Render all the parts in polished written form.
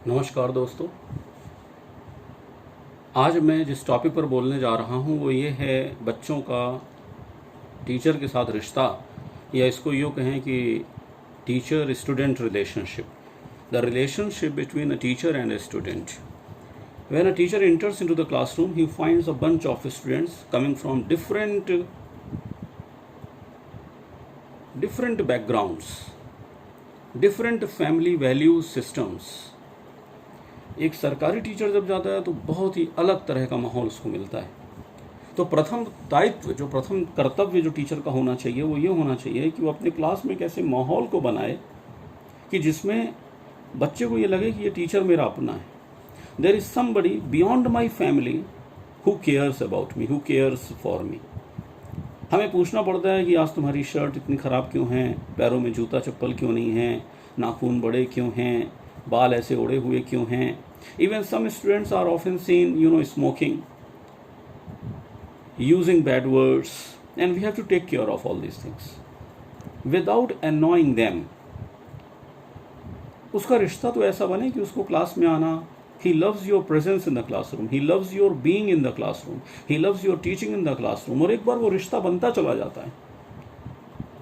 नमस्कार दोस्तों। आज मैं जिस टॉपिक पर बोलने जा रहा हूँ वो ये है बच्चों का टीचर के साथ रिश्ता, या इसको यूँ कहें कि teacher student relationship, the relationship between a teacher and a student. When a teacher enters into the classroom, he finds a bunch of students coming from different backgrounds, different family value systems. एक सरकारी teacher जब जाता है तो बहुत ही अलग तरह का माहौल उसको मिलता है. तो प्रथम दायित्व, जो प्रथम कर्तव्य जो टीचर का होना चाहिए वो ये होना चाहिए कि वो अपने क्लास में एक ऐसे माहौल को बनाए कि जिसमें बच्चे को ये लगे कि ये टीचर मेरा अपना है. There is somebody beyond my family who cares about me, who cares for me. हमें पूछना पड़ता है कि आज तुम्हारी शर्ट इतनी ख़राब क्यों है, पैरों में जूता चप्पल क्यों नहीं है, नाखून बड़े क्यों हैं, बाल ऐसे उड़े हुए क्यों हैं. Even some students are often seen, smoking, using bad words, and we have to take care of all these things without annoying them. उसका रिश्ता तो ऐसा बने कि उसको क्लास में आना, he loves your presence in the classroom, he loves your being in the classroom, he loves your teaching in the classroom. और एक बार वो रिश्ता बनता चला जाता है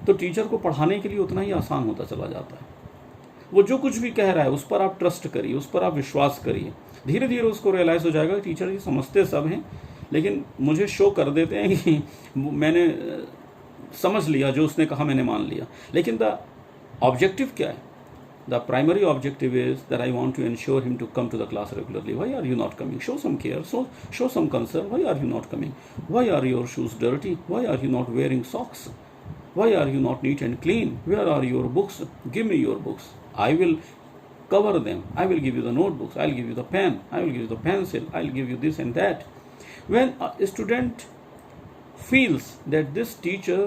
तो टीचर को पढ़ाने के लिए उतना ही आसान होता चला जाता है. वो जो कुछ भी कह रहा है उस पर आप ट्रस्ट करिए, उस पर आप विश्वास करिए. धीरे धीरे उसको रियलाइज़ हो जाएगा कि टीचर जी समझते सब हैं लेकिन मुझे शो कर देते हैं कि मैंने समझ लिया, जो उसने कहा मैंने मान लिया. लेकिन द ऑब्जेक्टिव क्या है? The primary objective is that I want to ensure him to come to the class regularly. Why are you not coming? Show some care, show some concern. Why are you not coming? Why are your shoes dirty? Why are you not wearing socks? Why are you not neat and clean? Where are your books? Give me your books. I will cover them. I will give you the notebooks. I'll give you the pen. I will give you the pencil. I'll give you this and that. When a student feels that this teacher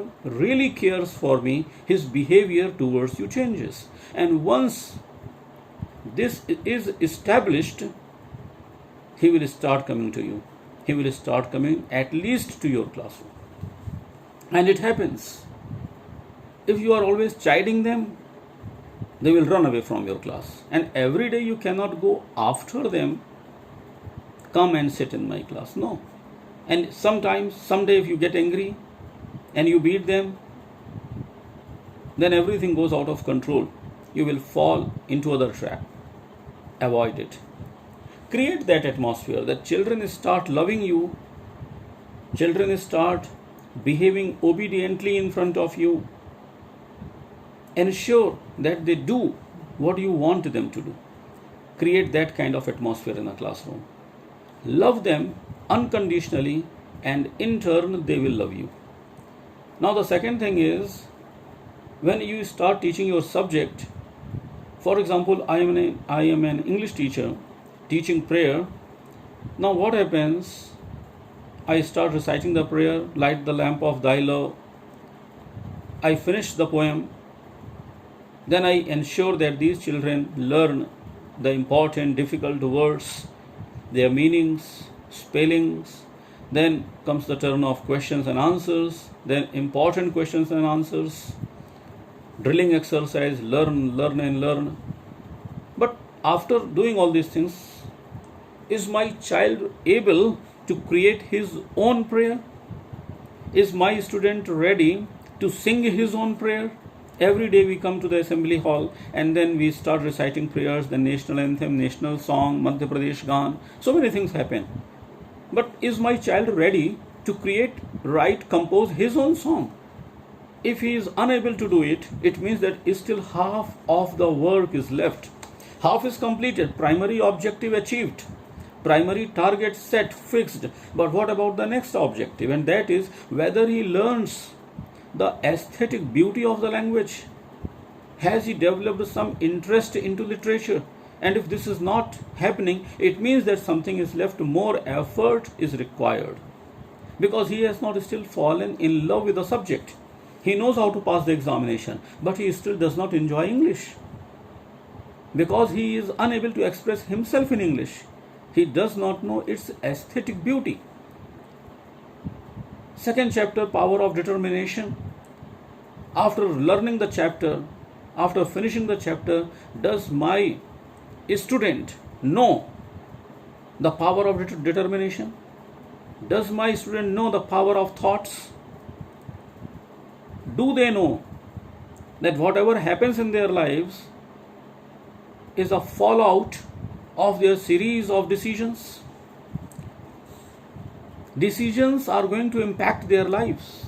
really cares for me, his behavior towards you changes. And once this is established, he will start coming to you. He will start coming at least to your classroom. And it happens. If you are always chiding them, they will run away from your class. And every day you cannot go after them, come and sit in my class. No. And someday if you get angry and you beat them, then everything goes out of control. You will fall into other trap. Avoid it. Create that atmosphere that children start loving you. Children start behaving obediently in front of you. Ensure that they do what you want them to do. Create that kind of atmosphere in a classroom. Love them unconditionally, and in turn they will love you. Now the second thing is, when you start teaching your subject, for example, I am an English teacher teaching prayer. Now what happens? I start reciting the prayer, light the lamp of thy love. I finish the poem. Then I ensure that these children learn the important, difficult words, their meanings, spellings. Then comes the turn of questions and answers. Then important questions and answers. Drilling exercise, learn. But after doing all these things, is my child able to create his own prayer? Is my student ready to sing his own prayer? Every day we come to the assembly hall and then we start reciting prayers, the national anthem, national song, Madhya Pradesh Gaan. So many things happen. But is my child ready to create, write, compose his own song? If he is unable to do it, it means that still half of the work is left. Half is completed, primary objective achieved, primary target set, fixed. But what about the next objective? And that is whether he learns the aesthetic beauty of the language. Has he developed some interest into literature? And if this is not happening, it means that something is left, more effort is required, because he has not still fallen in love with the subject. He knows how to pass the examination, but he still does not enjoy English because he is unable to express himself in English. He does not know its aesthetic beauty. Second chapter, power of determination. After learning the chapter, after finishing the chapter, does my student know the power of determination? Does my student know the power of thoughts? Do they know that whatever happens in their lives is a fallout of their series of decisions? Decisions are going to impact their lives.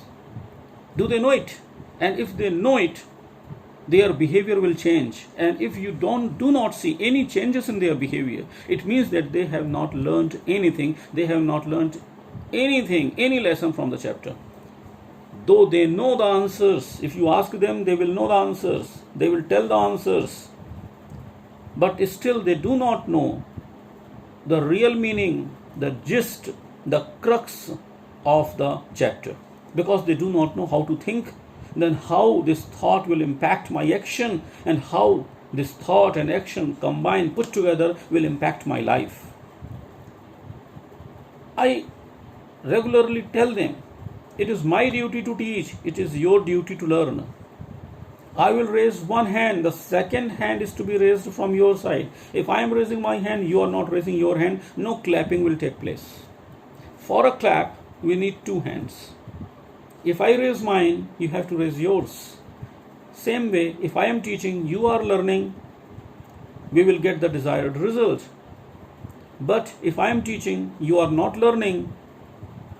Do they know it? And if they know it, their behavior will change. And if you do not see any changes in their behavior, it means that they have not learned anything. They have not learned anything, any lesson from the chapter. Though they know the answers, if you ask them, they will know the answers. They will tell the answers. But still they do not know the real meaning, the gist, the crux of the chapter. Because they do not know how to think, then how this thought will impact my action, and how this thought and action combined, put together, will impact my life. I regularly tell them, it is my duty to teach, it is your duty to learn. I will raise one hand, the second hand is to be raised from your side. If I am raising my hand, you are not raising your hand, no clapping will take place. For a clap, we need two hands. If I raise mine, you have to raise yours. Same way, if I am teaching, you are learning, we will get the desired result. But if I am teaching, you are not learning,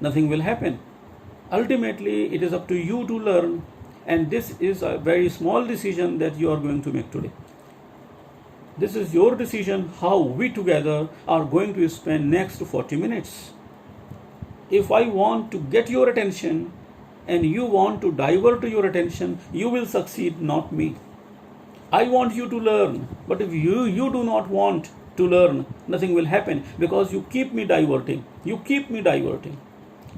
nothing will happen. Ultimately, it is up to you to learn, and this is a very small decision that you are going to make today. This is your decision how we together are going to spend next 40 minutes. If I want to get your attention and you want to divert your attention, you will succeed, not me. I want you to learn, but if you do not want to learn, nothing will happen, because you keep me diverting. You keep me diverting.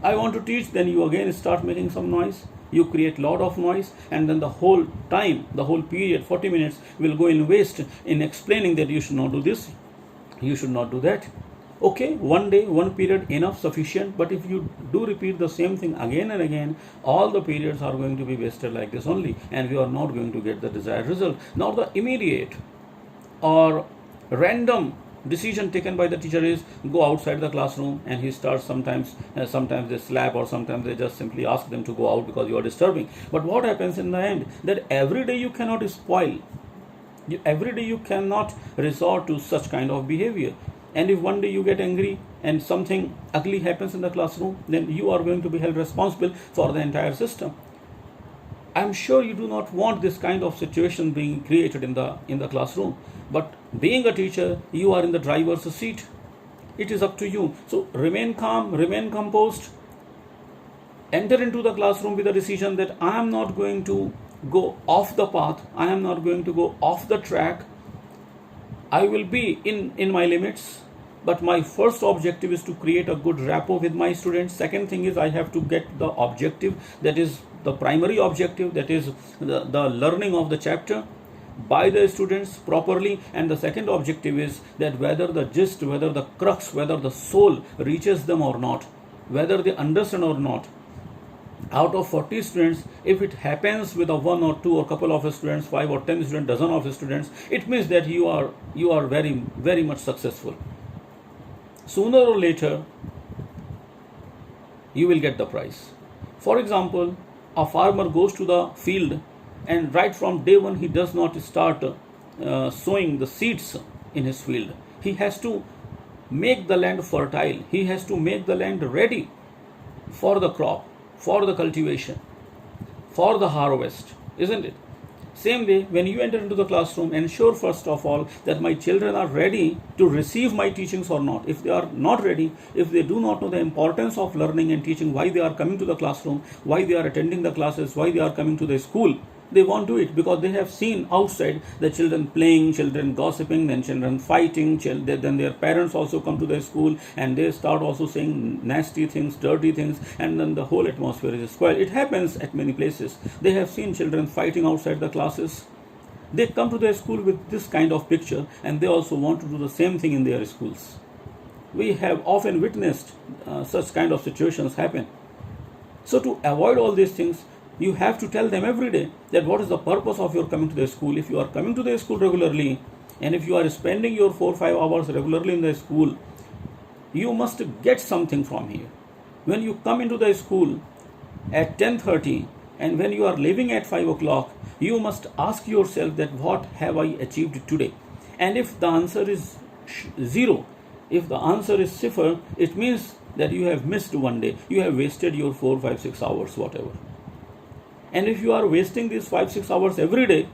I want to teach, then you again start making some noise. You create lot of noise, and then the whole time, the whole period, 40 minutes, will go in waste in explaining that you should not do this, you should not do that. Okay, one day, one period, enough, sufficient. But if you do repeat the same thing again and again, all the periods are going to be wasted like this only, and we are not going to get the desired result. Now the immediate or random decision taken by the teacher is go outside the classroom, and he starts sometimes they slap, or sometimes they just simply ask them to go out because you are disturbing. But what happens in the end, that every day you cannot spoil, every day you cannot resort to such kind of behavior. And if one day you get angry and something ugly happens in the classroom, then you are going to be held responsible for the entire system. I am sure you do not want this kind of situation being created in the classroom. But being a teacher, you are in the driver's seat. It is up to you. So remain calm, remain composed. Enter into the classroom with a decision that I am not going to go off the path. I am not going to go off the track. I will be in my limits. But my first objective is to create a good rapport with my students. Second thing is I have to get the objective, that is the primary objective, that is the learning of the chapter by the students properly. And the second objective is that whether the gist, whether the crux, whether the soul reaches them or not, whether they understand or not. Out of 40 students, if it happens with a 1 or 2 or couple of students, 5 or 10 students, dozen of students, it means that you are very, very much successful. Sooner or later, you will get the prize. For example, a farmer goes to the field, and right from day one, he does not start sowing the seeds in his field. He has to make the land fertile. He has to make the land ready for the crop, for the cultivation, for the harvest, isn't it? Same way, when you enter into the classroom, ensure first of all that my children are ready to receive my teachings or not. If they are not ready, if they do not know the importance of learning and teaching, why they are coming to the classroom, why they are attending the classes, why they are coming to the school, they won't do it, because they have seen outside the children playing, children gossiping, then children fighting, then their parents also come to the school and they start also saying nasty things, dirty things, and then the whole atmosphere is spoiled. It happens at many places. They have seen children fighting outside the classes. They come to their school with this kind of picture, and they also want to do the same thing in their schools. We have often witnessed such kind of situations happen. So to avoid all these things, you have to tell them every day that what is the purpose of your coming to the school. If you are coming to the school regularly, And if you are spending your 4-5 hours regularly in the school, you must get something from here. When you come into the school at 10:30 and when you are leaving at 5 o'clock, you must ask yourself that what have I achieved today? And if the answer is 0, if the answer is 0, it means that you have missed one day. You have wasted your 4, 5, 6 hours, whatever. And if you are wasting these 5-6 hours every day,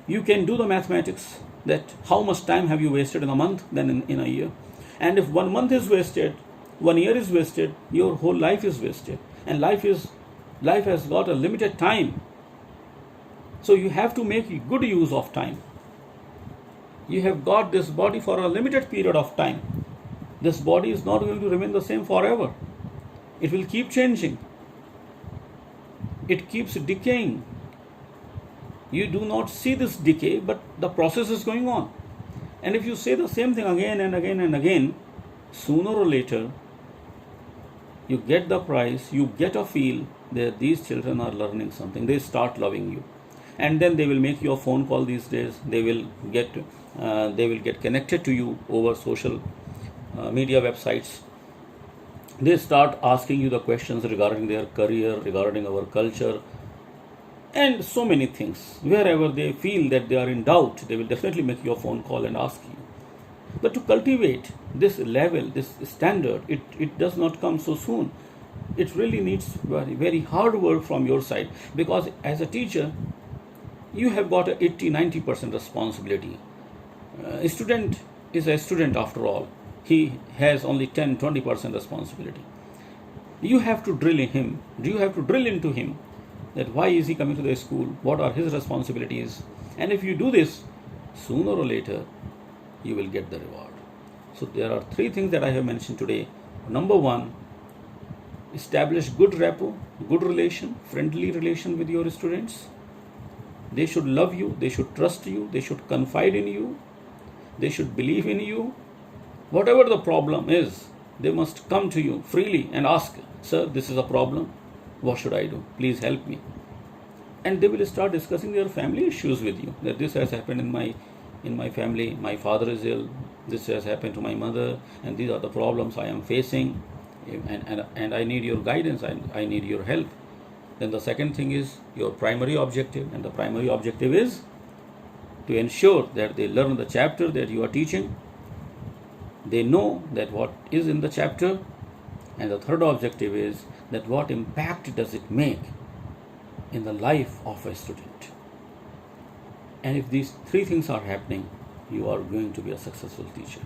you can do the mathematics that how much time have you wasted in a month, then in a year. And if 1 month is wasted, 1 year is wasted, your whole life is wasted. And life has got a limited time. So you have to make good use of time. You have got this body for a limited period of time. This body is not going to remain the same forever. It will keep changing. It keeps decaying. You do not see this decay, but the process is going on. And if you say the same thing again and again and again, sooner or later, you get the price, you get a feel that these children are learning something. They start loving you. And then they will make you a phone call these days. They will get connected to you over social media websites. They start asking you the questions regarding their career, regarding our culture, and so many things. Wherever they feel that they are in doubt, they will definitely make you a phone call and ask you. But to cultivate this level, this standard, it does not come so soon. It really needs very, very hard work from your side, because as a teacher, you have got a 80-90% responsibility. A student is a student after all. He has only 10-20% responsibility. You have to drill in him. You have to drill into him that why is he coming to the school? What are his responsibilities? And if you do this, sooner or later, you will get the reward. So there are 3 things that I have mentioned today. Number 1, establish good rapport, good relation, friendly relation with your students. They should love you, they should trust you, they should confide in you, they should believe in you. Whatever the problem is, they must come to you freely and ask, sir, this is a problem. What should I do? Please help me. And they will start discussing their family issues with you. That this has happened in my family. My father is ill. This has happened to my mother. And these are the problems I am facing. And I need your guidance. I need your help. Then the second thing is your primary objective. And the primary objective is to ensure that they learn the chapter that you are teaching. They know that what is in the chapter. And the third objective is that what impact does it make in the life of a student. And if these 3 things are happening, you are going to be a successful teacher.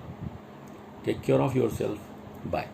Take care of yourself. Bye.